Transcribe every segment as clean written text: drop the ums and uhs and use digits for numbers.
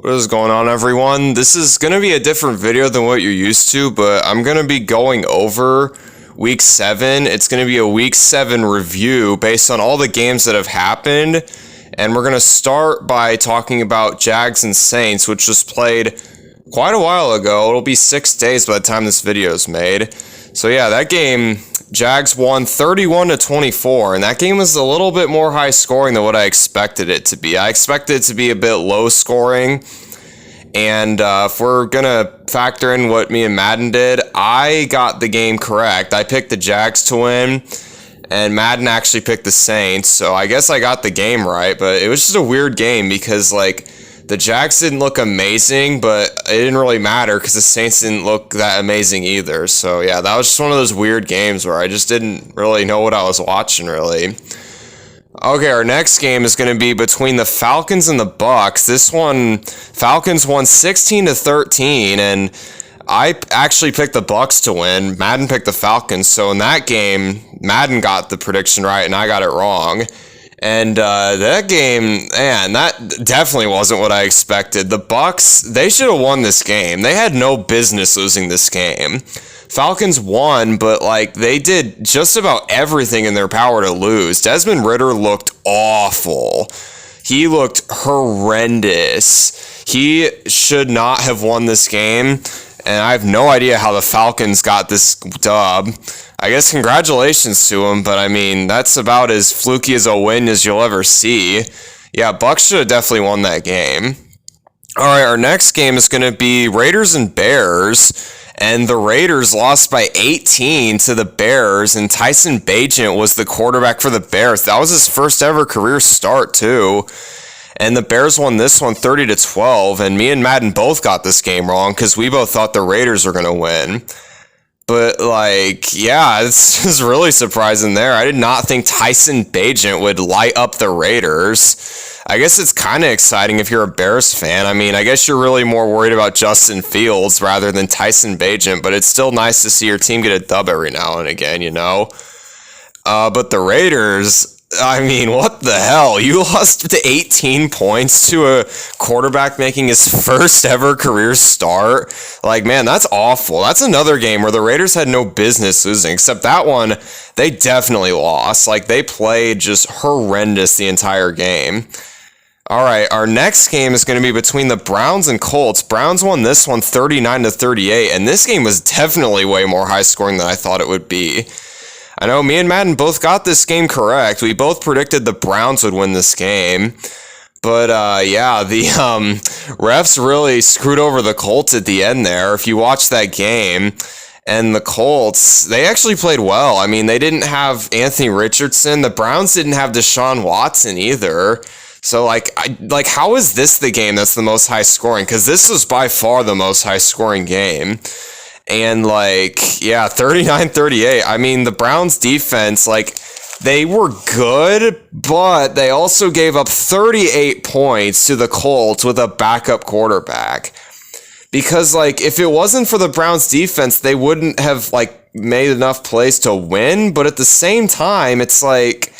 What is going on, everyone? This is going to be a different video than what you're used to, but I'm going to be going over Week 7. It's going to be a Week 7 review based on all the games that have happened, and we're going to start by talking about Jags and Saints, which was played quite a while ago. It'll be 6 days by the time this video is made. So yeah, that game, Jags won 31-24, and that game was a little bit more high scoring than what I expected it to be. I expected it to be a bit low scoring, and if we're gonna factor in what me and Madden did, I got the game correct. I picked the Jags to win, and Madden actually picked the Saints, so I guess I got the game right, but it was just a weird game because, like, the Jags didn't look amazing, but it didn't really matter because the Saints didn't look that amazing either. So yeah, that was just one of those weird games where I just didn't really know what I was watching, really. Okay, our next game is going to be between the Falcons and the Bucks. This one, Falcons won 16-13, and I actually picked the Bucks to win. Madden picked the Falcons, so in that game, Madden got the prediction right and I got it wrong. And that game, man, that definitely wasn't what I expected. The Bucks, they should have won this game. They had no business losing this game. Falcons won, but like they did just about everything in their power to lose. Desmond Ridder looked awful. He looked horrendous. He should not have won this game, and I have no idea how the Falcons got this dub. I guess congratulations to him, but I mean, that's about as fluky as a win as you'll ever see. Yeah, Bucks should have definitely won that game. All right, our next game is going to be Raiders and Bears, and the Raiders lost by 18 to the Bears, and Tyson Bagent was the quarterback for the Bears. That was his first ever career start, too. And the Bears won this one 30-12, and me and Madden both got this game wrong because we both thought the Raiders were going to win. But, like, yeah, it's just really surprising there. I did not think Tyson Bagent would light up the Raiders. I guess it's kind of exciting if you're a Bears fan. I mean, I guess you're really more worried about Justin Fields rather than Tyson Bagent, but it's still nice to see your team get a dub every now and again, you know? But the Raiders, I mean, what the hell? You lost to 18 points to a quarterback making his first ever career start. Like, man, that's awful. That's another game where the Raiders had no business losing, except that one, they definitely lost. Like, they played just horrendous the entire game. All right, our next game is going to be between the Browns and Colts. Browns won this one 39-38, and this game was definitely way more high scoring than I thought it would be. I know me and Madden both got this game correct. We both predicted the Browns would win this game. But, yeah, the refs really screwed over the Colts at the end there. If you watch that game, and the Colts, they actually played well. I mean, they didn't have Anthony Richardson. The Browns didn't have Deshaun Watson either. So, like, how is this the game that's the most high scoring? Because this was by far the most high scoring game. And, like, yeah, 39-38. I mean, the Browns defense, like, they were good, but they also gave up 38 points to the Colts with a backup quarterback. Because, like, if it wasn't for the Browns defense, they wouldn't have, like, made enough plays to win. But at the same time, it's like,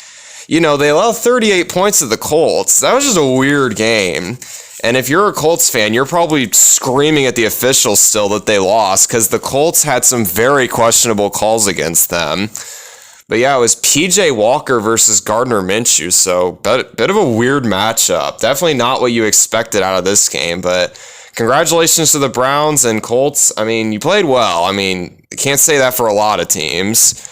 you know, they allowed 38 points to the Colts. That was just a weird game. And if you're a Colts fan, you're probably screaming at the officials still that they lost because the Colts had some very questionable calls against them. But yeah, it was PJ Walker versus Gardner Minshew, so bit of a weird matchup. Definitely not what you expected out of this game, but congratulations to the Browns and Colts. I mean, you played well. I mean, can't say that for a lot of teams.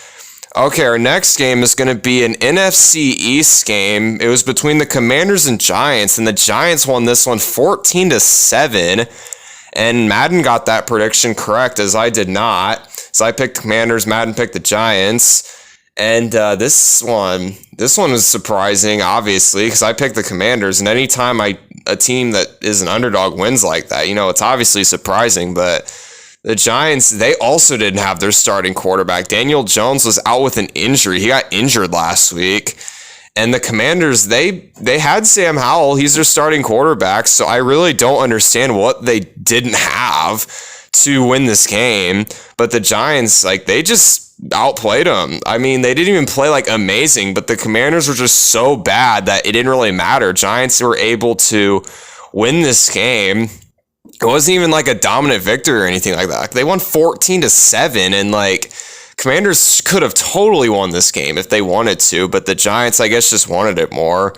Okay, our next game is going to be an NFC East game. It was between the Commanders and Giants, and the Giants won this one 14-7, and Madden got that prediction correct, as I did not. So I picked Commanders, Madden picked the Giants, and this one was surprising, obviously, because I picked the Commanders, and anytime a team that is an underdog wins like that, you know, it's obviously surprising, but the Giants, they also didn't have their starting quarterback. Daniel Jones was out with an injury. He got injured last week. And the Commanders, they had Sam Howell. He's their starting quarterback. So I really don't understand what they didn't have to win this game. But the Giants, like, they just outplayed them. I mean, they didn't even play, like, amazing. But the Commanders were just so bad that it didn't really matter. Giants were able to win this game. It wasn't even like a dominant victory or anything like that. They won 14-7, and like Commanders could have totally won this game if they wanted to, but the Giants, I guess, just wanted it more.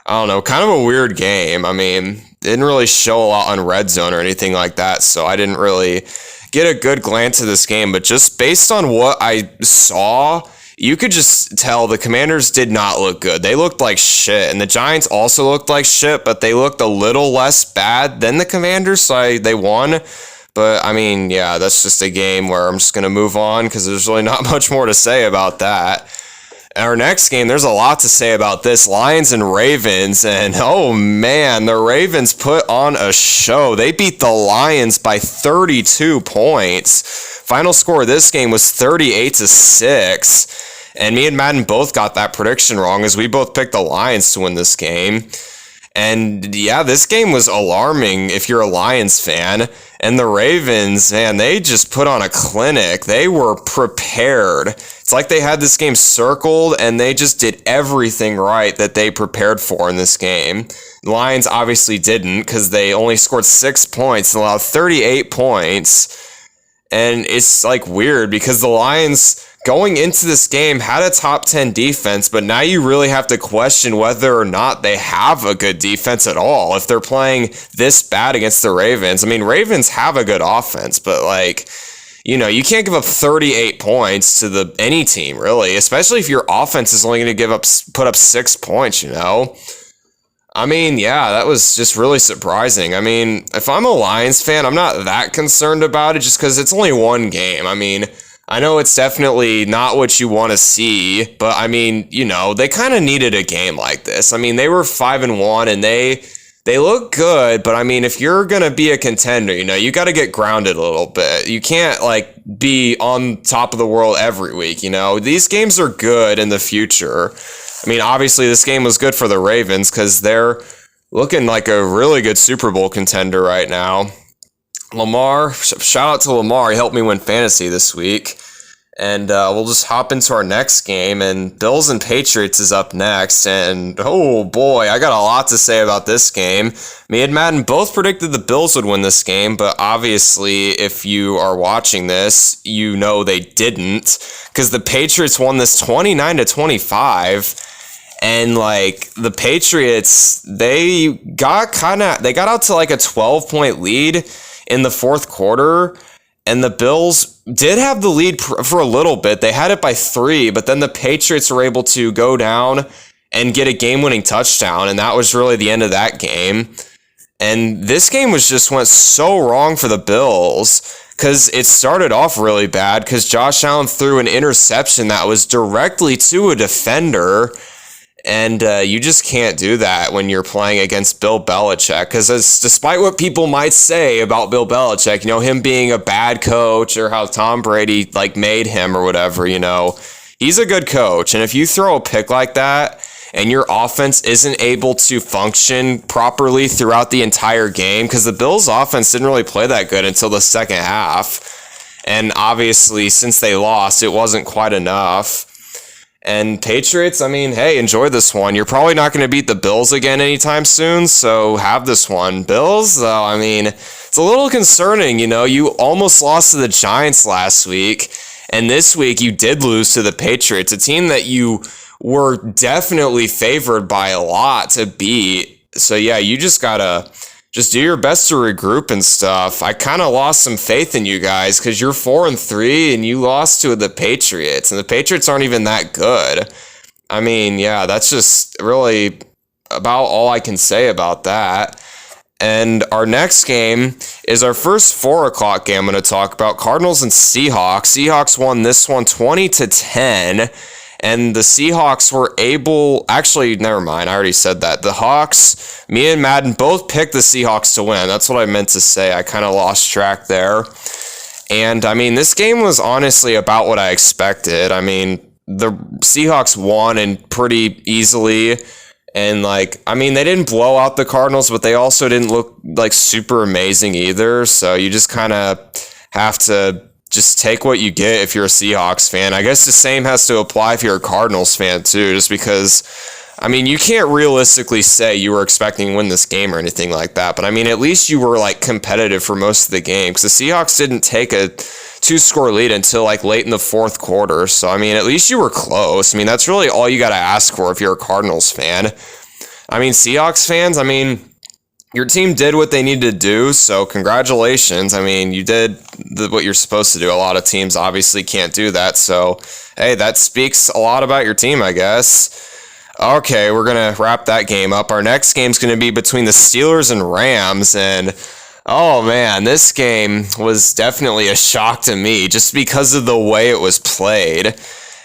I don't know, kind of a weird game. I mean, didn't really show a lot on Red Zone or anything like that, so I didn't really get a good glance of this game. But just based on what I saw, you could just tell the Commanders did not look good. They looked like shit, and the Giants also looked like shit, but they looked a little less bad than the Commanders, so they won. But, I mean, yeah, that's just a game where I'm just going to move on because there's really not much more to say about that. Our next game, there's a lot to say about this. Lions and Ravens, and oh man, the Ravens put on a show. They beat the Lions by 32 points. Final score of this game was 38-6. And me and Madden both got that prediction wrong as we both picked the Lions to win this game. And yeah, this game was alarming if you're a Lions fan. And the Ravens, man, they just put on a clinic. They were prepared. It's like they had this game circled and they just did everything right that they prepared for in this game. The Lions obviously didn't because they only scored 6 points and allowed 38 points. And it's like weird because the Lions going into this game had a top 10 defense, but now you really have to question whether or not they have a good defense at all if they're playing this bad against the Ravens. I mean, Ravens have a good offense, but like, you know, you can't give up 38 points to any team really, especially if your offense is only going to put up 6 points, you know. I mean, yeah, that was just really surprising. I mean, if I'm a Lions fan, I'm not that concerned about it just because it's only one game. I mean, I know it's definitely not what you want to see, but I mean, you know, they kind of needed a game like this. I mean, they were 5-1 and they look good, but I mean, if you're going to be a contender, you know, you got to get grounded a little bit. You can't like be on top of the world every week, you know. These games are good in the future. I mean, obviously this game was good for the Ravens because they're looking like a really good Super Bowl contender right now. Lamar, shout out to Lamar. He helped me win fantasy this week. And we'll just hop into our next game. And Bills and Patriots is up next. And oh boy, I got a lot to say about this game. Me and Madden both predicted the Bills would win this game. But obviously, if you are watching this, you know they didn't. Because the Patriots won this 29-25. And like the Patriots, they got out to like a 12-point lead in the fourth quarter, and the Bills did have the lead for a little bit. They had it by 3, but then the Patriots were able to go down and get a game-winning touchdown, and that was really the end of that game. And this game went so wrong for the Bills because it started off really bad because Josh Allen threw an interception that was directly to a defender. And you just can't do that when you're playing against Bill Belichick. Because despite what people might say about Bill Belichick, you know, him being a bad coach or how Tom Brady like made him or whatever, you know, he's a good coach. And if you throw a pick like that and your offense isn't able to function properly throughout the entire game, because the Bills' offense didn't really play that good until the second half. And obviously, since they lost, it wasn't quite enough. And Patriots, I mean, hey, enjoy this one. You're probably not going to beat the Bills again anytime soon, so have this one. Bills, though, I mean, it's a little concerning, you know. You almost lost to the Giants last week, and this week you did lose to the Patriots, a team that you were definitely favored by a lot to beat. So, yeah, you just got to just do your best to regroup and stuff. I kind of lost some faith in you guys because you're 4-3 and you lost to the Patriots, and the Patriots aren't even that good. I mean, yeah, that's just really about all I can say about that. And our next game is our first 4 o'clock game I'm going to talk about. Cardinals and Seahawks. Seahawks won this one 20-10. And the Seahawks were able... Actually, never mind. I already said that. The Hawks, me and Madden both picked the Seahawks to win. That's what I meant to say. I kind of lost track there. And, I mean, this game was honestly about what I expected. I mean, the Seahawks won and pretty easily. And, like, I mean, they didn't blow out the Cardinals, but they also didn't look, like, super amazing either. So you just kind of have to just take what you get if you're a Seahawks fan. I guess the same has to apply if you're a Cardinals fan too, just because, I mean, you can't realistically say you were expecting to win this game or anything like that, but I mean, at least you were like competitive for most of the game because the Seahawks didn't take a 2-score lead until like late in the fourth quarter. So, I mean, at least you were close. I mean, that's really all you got to ask for if you're a Cardinals fan. I mean, Seahawks fans, I mean, your team did what they needed to do, so congratulations. I mean, you did what you're supposed to do. A lot of teams obviously can't do that, so hey, that speaks a lot about your team, I guess. Okay, we're going to wrap that game up. Our next game's going to be between the Steelers and Rams, and oh man, this game was definitely a shock to me just because of the way it was played.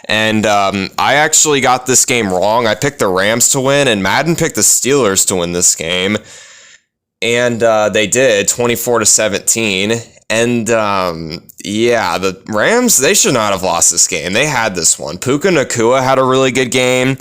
And I actually got this game wrong. I picked the Rams to win, and Madden picked the Steelers to win this game. And they did, 24-17. And yeah, the Rams, they should not have lost this game. They had this one. Puka Nacua had a really good game.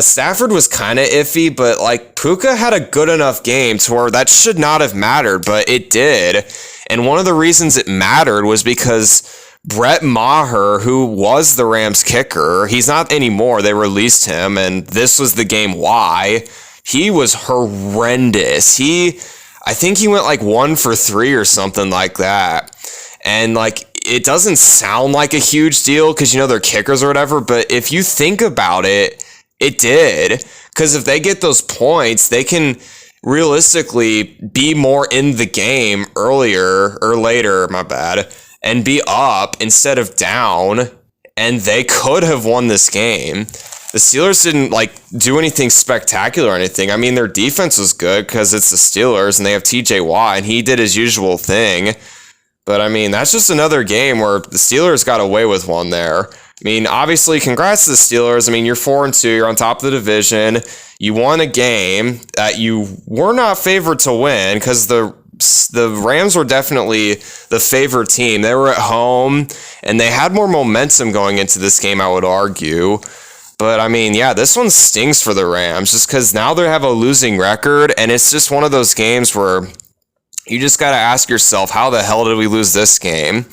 Stafford was kind of iffy, but like Puka had a good enough game to where that should not have mattered, but it did. And one of the reasons it mattered was because Brett Maher, who was the Rams kicker, he's not anymore. They released him, and this was the game why. He was horrendous. I think he went like 1 for 3 or something like that. And like, it doesn't sound like a huge deal because, you know, they're kickers or whatever. But if you think about it, it did. Because if they get those points, they can realistically be more in the game earlier or later, my bad, and be up instead of down. And they could have won this game. The Steelers didn't like do anything spectacular or anything. I mean, their defense was good because it's the Steelers and they have TJ Watt and he did his usual thing. But I mean, that's just another game where the Steelers got away with one there. I mean, obviously, congrats to the Steelers. I mean, you're 4-2. You're on top of the division. You won a game that you were not favored to win because the Rams were definitely the favored team. They were at home and they had more momentum going into this game, I would argue. But, I mean, yeah, this one stings for the Rams just because now they have a losing record, and it's just one of those games where you just got to ask yourself, how the hell did we lose this game?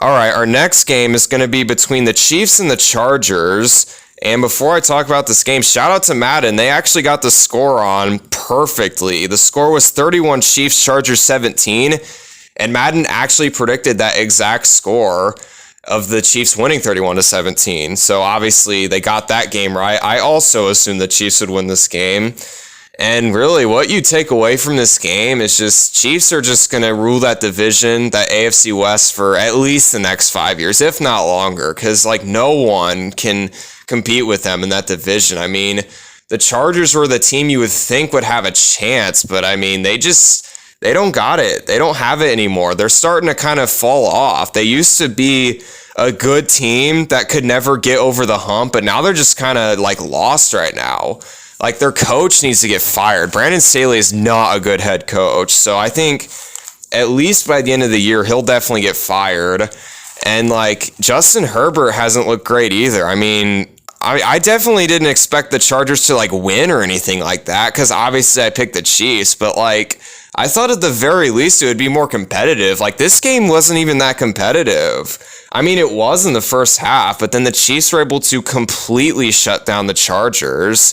All right, our next game is going to be between the Chiefs and the Chargers. And before I talk about this game, shout out to Madden. They actually got the score on perfectly. The score was 31 Chiefs, Chargers 17, and Madden actually predicted that exact score of the Chiefs winning 31-17. So obviously they got that game right. I also assumed the Chiefs would win this game. And really what you take away from this game is just Chiefs are just going to rule that division, that AFC West for at least the next 5 years, if not longer, because like no one can compete with them in that division. I mean, the Chargers were the team you would think would have a chance, but I mean, they don't got it. They don't have it anymore. They're starting to kind of fall off. They used to be a good team that could never get over the hump, but now they're just kind of like lost right now. Like their coach needs to get fired. Brandon Staley is not a good head coach. So I think at least by the end of the year, he'll definitely get fired. And like Justin Herbert hasn't looked great either. I mean, I definitely didn't expect the Chargers to like win or anything like that because obviously I picked the Chiefs, but like I thought at the very least it would be more competitive. Like this game wasn't even that competitive. I mean, it was in the first half, but then the Chiefs were able to completely shut down the Chargers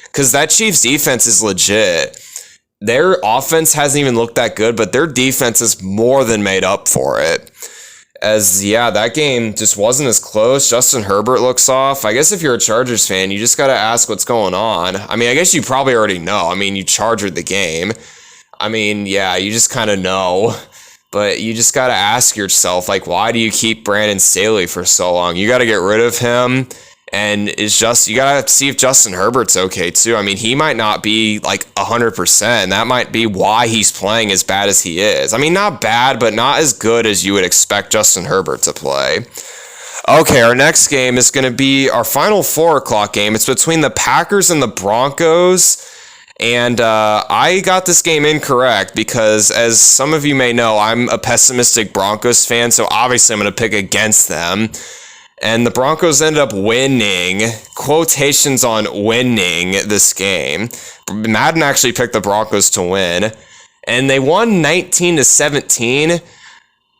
because that Chiefs defense is legit. Their offense hasn't even looked that good, but their defense is more than made up for it. As, yeah, that game just wasn't as close. Justin Herbert looks off. I guess if you're a Chargers fan, you just got to ask what's going on. I mean, I guess you probably already know. I mean, you chargered the game. I mean, yeah, you just kind of know. But you just got to ask yourself, like, why do you keep Brandon Staley for so long? You got to get rid of him. And you got to see if Justin Herbert's okay, too. I mean, he might not be, like, 100%. That might be why he's playing as bad as he is. I mean, not bad, but not as good as you would expect Justin Herbert to play. Okay, our next game is going to be our final 4 o'clock game. It's between the Packers and the Broncos. And I got this game incorrect because, as some of you may know, I'm a pessimistic Broncos fan, so obviously I'm going to pick against them. And the Broncos ended up winning, quotations on winning this game. Madden actually picked the Broncos to win. And they won 19-17.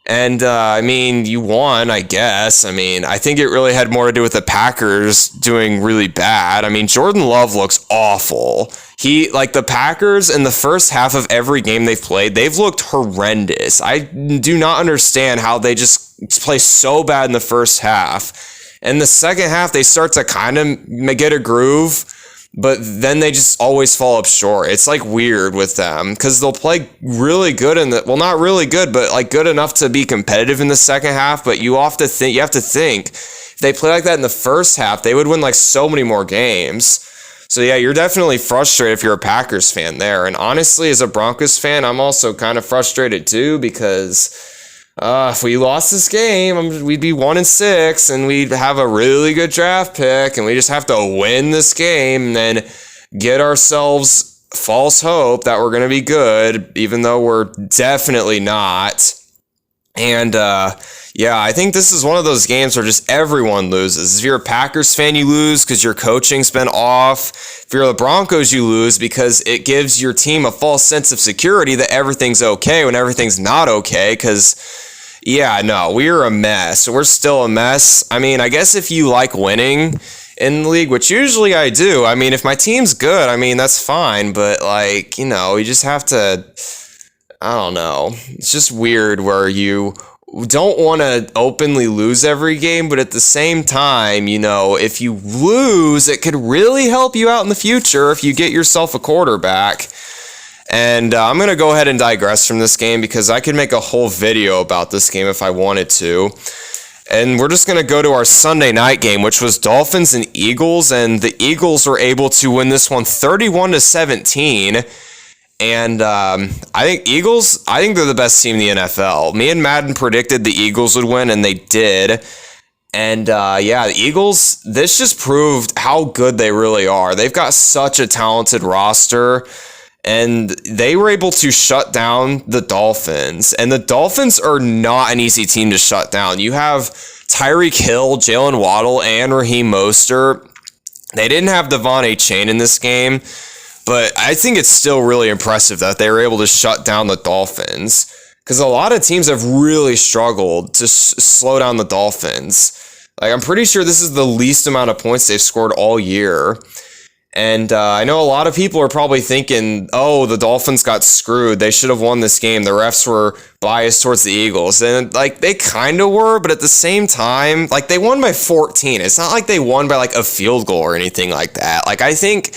And, I mean, you won, I guess. I mean, I think it really had more to do with the Packers doing really bad. I mean, Jordan Love looks awful. The Packers in the first half of every game they've played, they've looked horrendous. I do not understand how they just play so bad in the first half. In the second half, they start to kind of get a groove, but then they just always fall up short. It's like weird with them because they'll play really good not really good, but like good enough to be competitive in the second half. But you have to think if they play like that in the first half, they would win like so many more games. So yeah, you're definitely frustrated if you're a Packers fan there. And honestly, as a Broncos fan, I'm also kind of frustrated too because if we lost this game, we'd be 1-6, and we'd have a really good draft pick, and we just have to win this game and then get ourselves false hope that we're going to be good, even though we're definitely not. And yeah, I think this is one of those games where just everyone loses. If you're a Packers fan, you lose because your coaching's been off. If you're the Broncos, you lose because it gives your team a false sense of security that everything's okay when everything's not okay. Because, yeah, no, we're a mess. We're still a mess. I mean, I guess if you like winning in the league, which usually I do, I mean, if my team's good, I mean, that's fine. But, like, you know, you just have to, I don't know. It's just weird where you don't want to openly lose every game, but at the same time, you know, if you lose, it could really help you out in the future if you get yourself a quarterback. And I'm going to go ahead and digress from this game because I could make a whole video about this game if I wanted to. And we're just going to go to our Sunday night game, which was Dolphins and Eagles, and the Eagles were able to win this one 31-17. And I think they're the best team in the NFL. Me and Madden predicted the Eagles would win, and they did. And yeah, the Eagles, this just proved how good they really are. They've got such a talented roster, and they were able to shut down the Dolphins. And the Dolphins are not an easy team to shut down. You have Tyreek Hill, Jalen Waddle, and Raheem Mostert. They didn't have Devon Achane in this game, but I think it's still really impressive that they were able to shut down the Dolphins because a lot of teams have really struggled to slow down the Dolphins. Like, I'm pretty sure this is the least amount of points they've scored all year. And I know a lot of people are probably thinking, oh, the Dolphins got screwed. They should have won this game. The refs were biased towards the Eagles. And, like, they kind of were, but at the same time, like, they won by 14. It's not like they won by, like, a field goal or anything like that. Like, I think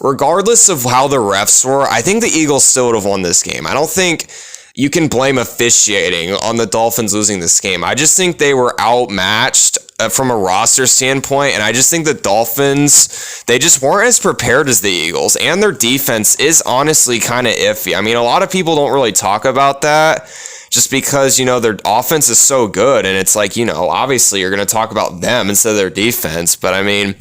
regardless of how the refs were, I think the Eagles still would have won this game. I don't think you can blame officiating on the Dolphins losing this game. I just think they were outmatched from a roster standpoint, and I just think the Dolphins, they just weren't as prepared as the Eagles, and their defense is honestly kind of iffy. I mean, a lot of people don't really talk about that just because, you know, their offense is so good, and it's like, you know, obviously you're going to talk about them instead of their defense, but I mean,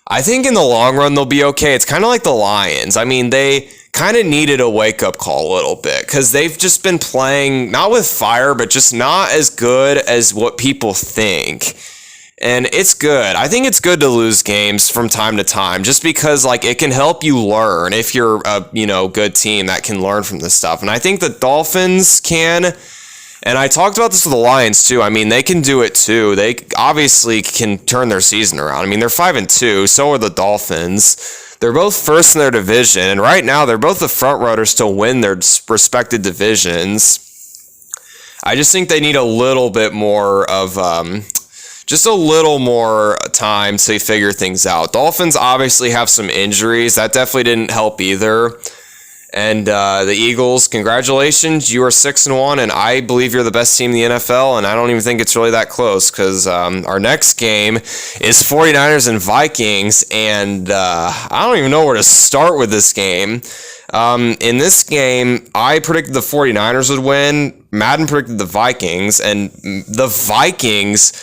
I think in the long run they'll be okay. It's kind of like the Lions. I mean, they kind of needed a wake-up call a little bit because they've just been playing, not with fire, but just not as good as what people think. And it's good. I think it's good to lose games from time to time just because, like, it can help you learn if you're a, you know, good team that can learn from this stuff. And I think the Dolphins can, and I talked about this with the Lions too. I mean, they can do it too. They obviously can turn their season around. I mean, they're 5-2, so are the Dolphins. They're both first in their division, and right now they're both the front runners to win their respective divisions. I just think they need a little bit more of just a little more time to figure things out. Dolphins obviously have some injuries. That definitely didn't help either. And the Eagles, congratulations. You are 6-1, and I believe you're the best team in the NFL, and I don't even think it's really that close because our next game is 49ers and Vikings, and I don't even know where to start with this game. In this game, I predicted the 49ers would win. Madden predicted the Vikings, and the Vikings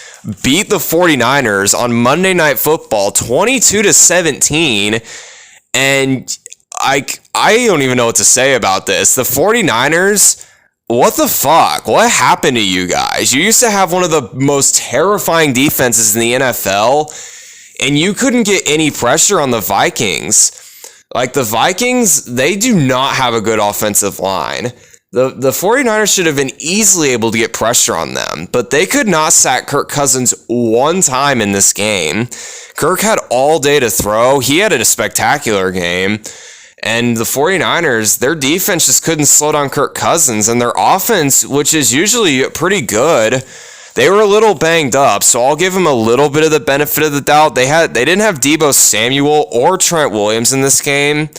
beat the 49ers on Monday Night Football 22-17, and I don't even know what to say about this. The 49ers, what the fuck? What happened to you guys? You used to have one of the most terrifying defenses in the NFL, and you couldn't get any pressure on the Vikings. Like, the Vikings, they do not have a good offensive line. The 49ers should have been easily able to get pressure on them, but they could not sack Kirk Cousins one time in this game. Kirk had all day to throw. He had a spectacular game. And the 49ers, their defense just couldn't slow down Kirk Cousins. And their offense, which is usually pretty good, they were a little banged up. So I'll give them a little bit of the benefit of the doubt. They didn't have Deebo Samuel or Trent Williams in this game.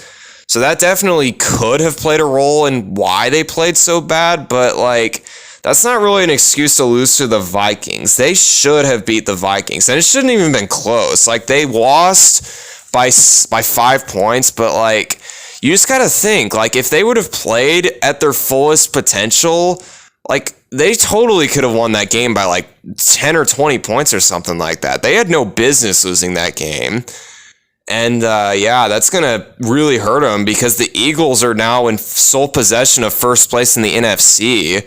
So that definitely could have played a role in why they played so bad, but like that's not really an excuse to lose to the Vikings. They should have beat the Vikings, and it shouldn't even been close. Like they lost by 5 points, but like you just got to think like if they would have played at their fullest potential, like they totally could have won that game by like 10 or 20 points or something like that. They had no business losing that game. And yeah, that's going to really hurt them because the Eagles are now in sole possession of first place in the NFC,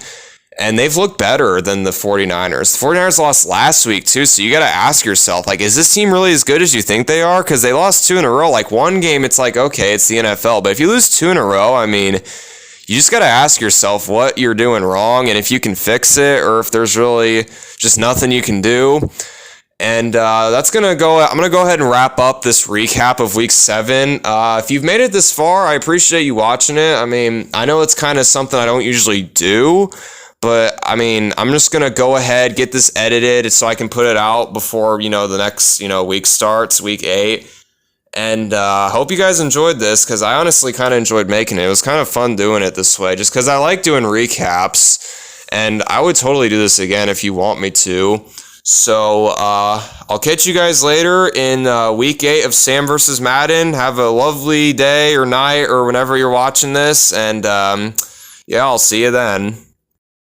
and they've looked better than the 49ers. The 49ers lost last week too, so you got to ask yourself, like, is this team really as good as you think they are? Because they lost 2 in a row. Like, one game, it's like, okay, it's the NFL. But if you lose 2 in a row, I mean, you just got to ask yourself what you're doing wrong and if you can fix it or if there's really just nothing you can do. And I'm going to go ahead and wrap up this recap of week 7. If you've made it this far, I appreciate you watching it. I mean, I know it's kind of something I don't usually do, but I mean, I'm just going to go ahead, get this edited so I can put it out before, the next, week starts, week 8. And I hope you guys enjoyed this because I honestly kind of enjoyed making it. It was kind of fun doing it this way just because I like doing recaps. And I would totally do this again if you want me to. So I'll catch you guys later in week 8 of Sam vs. Madden. Have a lovely day or night or whenever you're watching this. And yeah, I'll see you then.